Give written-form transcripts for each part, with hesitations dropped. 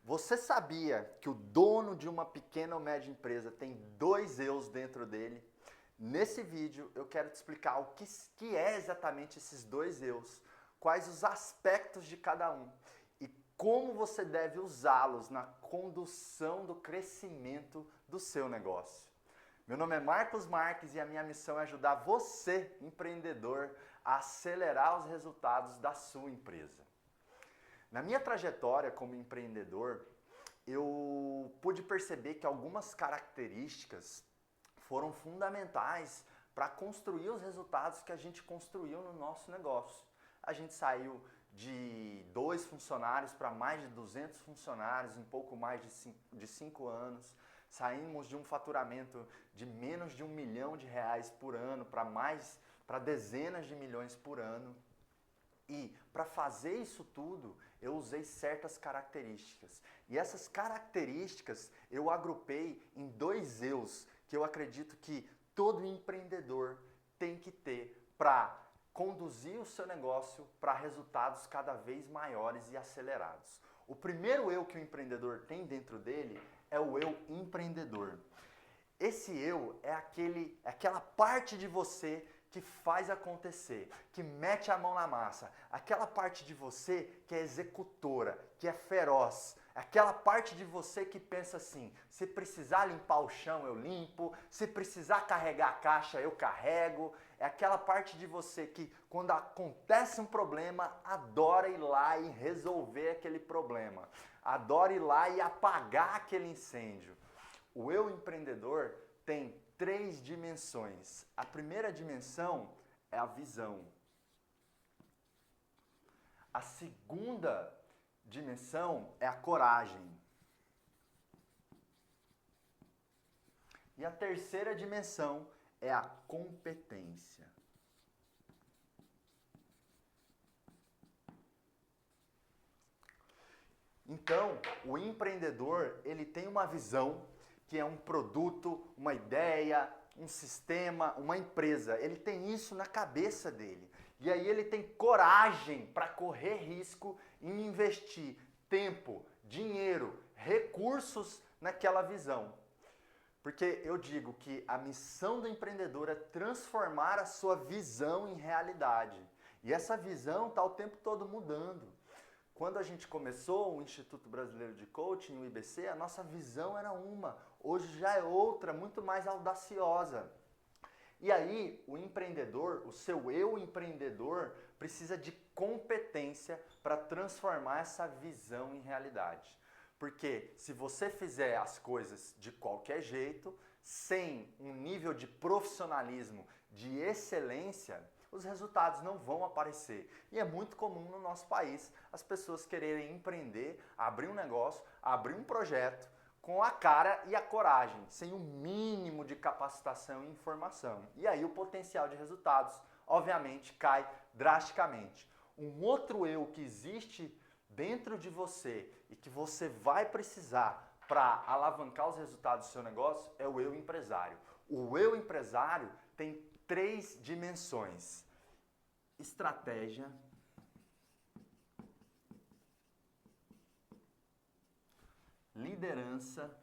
Você sabia que o dono de uma pequena ou média empresa tem dois eus dentro dele? Nesse vídeo eu quero te explicar o que é exatamente esses dois eus, quais os aspectos de cada um e como você deve usá-los na condução do crescimento do seu negócio. Meu nome é Marcos Marques e a minha missão é ajudar você, empreendedor, a acelerar os resultados da sua empresa. Na minha trajetória como empreendedor, eu pude perceber que algumas características foram fundamentais para construir os resultados que a gente construiu no nosso negócio. A gente saiu de 2 funcionários para mais de 200 funcionários em pouco mais de 5 anos. Saímos de um faturamento de menos de R$1 milhão por ano para dezenas de milhões por ano. E para fazer isso tudo, eu usei certas características. E essas características eu agrupei em dois eus que eu acredito que todo empreendedor tem que ter para conduzir o seu negócio para resultados cada vez maiores e acelerados. O primeiro eu que o empreendedor tem dentro dele é o eu empreendedor. Esse eu é aquela parte de você que faz acontecer, que mete a mão na massa, aquela parte de você que é executora, que é feroz, aquela parte de você que pensa assim, se precisar limpar o chão eu limpo, se precisar carregar a caixa eu carrego, é aquela parte de você que quando acontece um problema, adora ir lá e resolver aquele problema, adora ir lá e apagar aquele incêndio. O eu empreendedor tem 3 dimensões. A primeira dimensão é a visão. A segunda dimensão é a coragem. E a terceira dimensão é a competência. Então, o empreendedor, ele tem uma visão que é um produto, uma ideia, um sistema, uma empresa. Ele tem isso na cabeça dele. E aí ele tem coragem para correr risco em investir tempo, dinheiro, recursos naquela visão. Porque eu digo que a missão do empreendedor é transformar a sua visão em realidade. E essa visão está o tempo todo mudando. Quando a gente começou o Instituto Brasileiro de Coaching, o IBC, a nossa visão era uma. Hoje já é outra, muito mais audaciosa. E aí, o empreendedor, o seu eu empreendedor, precisa de competência para transformar essa visão em realidade. Porque se você fizer as coisas de qualquer jeito, sem um nível de profissionalismo, de excelência, os resultados não vão aparecer. E é muito comum no nosso país as pessoas quererem empreender, abrir um negócio, abrir um projeto com a cara e a coragem, sem o mínimo de capacitação e informação. E aí o potencial de resultados, obviamente, cai drasticamente. Um outro eu que existe dentro de você e que você vai precisar para alavancar os resultados do seu negócio é o eu empresário. O eu empresário tem 3 dimensões: estratégia, liderança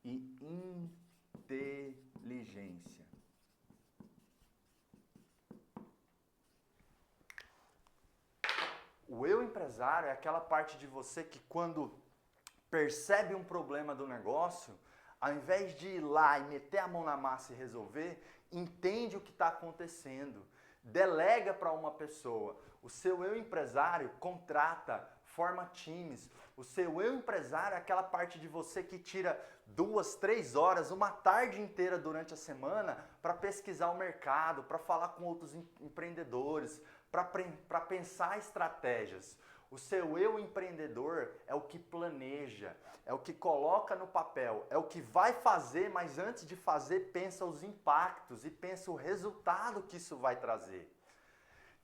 e inteligência. O eu empresário é aquela parte de você que quando percebe um problema do negócio, ao invés de ir lá e meter a mão na massa e resolver, entende o que está acontecendo, delega para uma pessoa. O seu eu empresário contrata, forma times. O seu eu empresário é aquela parte de você que tira 2, 3 horas, uma tarde inteira durante a semana para pesquisar o mercado, para falar com outros empreendedores, para pensar estratégias. O seu eu empreendedor é o que planeja, é o que coloca no papel, é o que vai fazer, mas antes de fazer pensa os impactos e pensa o resultado que isso vai trazer.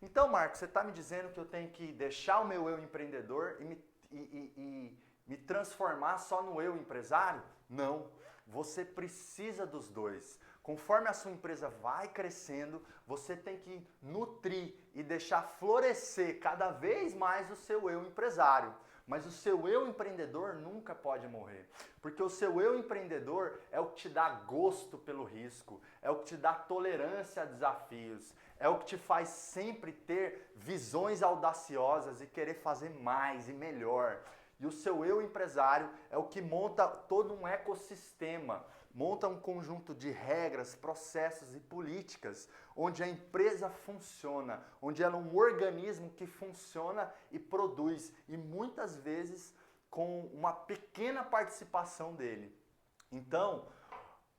Então, Marcos, você está me dizendo que eu tenho que deixar o meu eu empreendedor e me transformar só no eu empresário? Não, você precisa dos dois. Conforme a sua empresa vai crescendo, você tem que nutrir e deixar florescer cada vez mais o seu eu empresário. Mas o seu eu empreendedor nunca pode morrer, porque o seu eu empreendedor é o que te dá gosto pelo risco, é o que te dá tolerância a desafios, é o que te faz sempre ter visões audaciosas e querer fazer mais e melhor. E o seu eu empresário é o que monta todo um ecossistema, monta um conjunto de regras, processos e políticas onde a empresa funciona, onde ela é um organismo que funciona e produz, e muitas vezes com uma pequena participação dele. Então,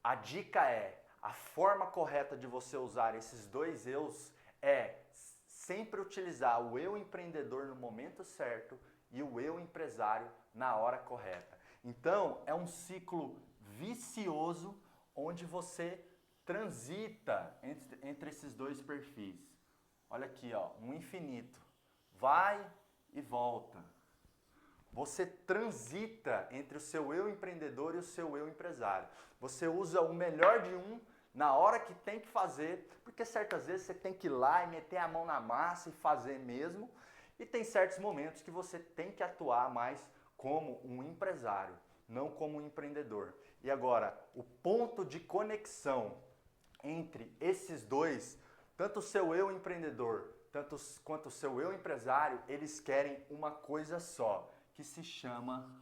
a dica é, a forma correta de você usar esses dois eus é sempre utilizar o eu empreendedor no momento certo e o eu empresário na hora correta. Então, é um ciclo vicioso onde você transita entre esses dois perfis. Olha aqui, ó, um infinito. Vai e volta. Você transita entre o seu eu empreendedor e o seu eu empresário. Você usa o melhor de um na hora que tem que fazer, porque certas vezes você tem que ir lá e meter a mão na massa e fazer mesmo, e tem certos momentos que você tem que atuar mais como um empresário, não como um empreendedor. E agora, o ponto de conexão entre esses dois, tanto o seu eu empreendedor quanto o seu eu empresário, eles querem uma coisa só, que se chama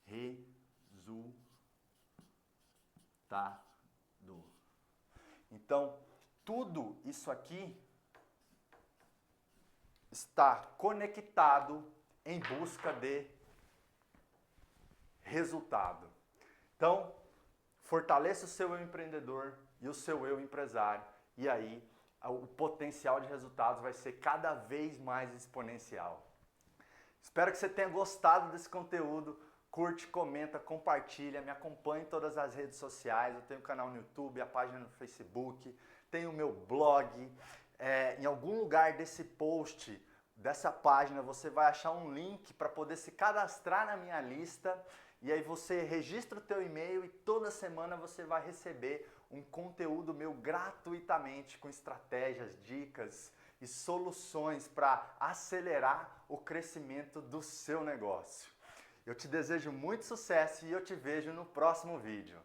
resultado. Então, tudo isso aqui está conectado em busca de resultado. Então, fortaleça o seu eu empreendedor e o seu eu empresário, e aí o potencial de resultados vai ser cada vez mais exponencial. Espero que você tenha gostado desse conteúdo. Curte, comenta, compartilha, me acompanhe em todas as redes sociais. Eu tenho um canal no YouTube, a página no Facebook, tenho o meu blog. Em algum lugar desse post, dessa página, você vai achar um link para poder se cadastrar na minha lista. E aí você registra o teu e-mail e toda semana você vai receber um conteúdo meu gratuitamente com estratégias, dicas e soluções para acelerar o crescimento do seu negócio. Eu te desejo muito sucesso e eu te vejo no próximo vídeo.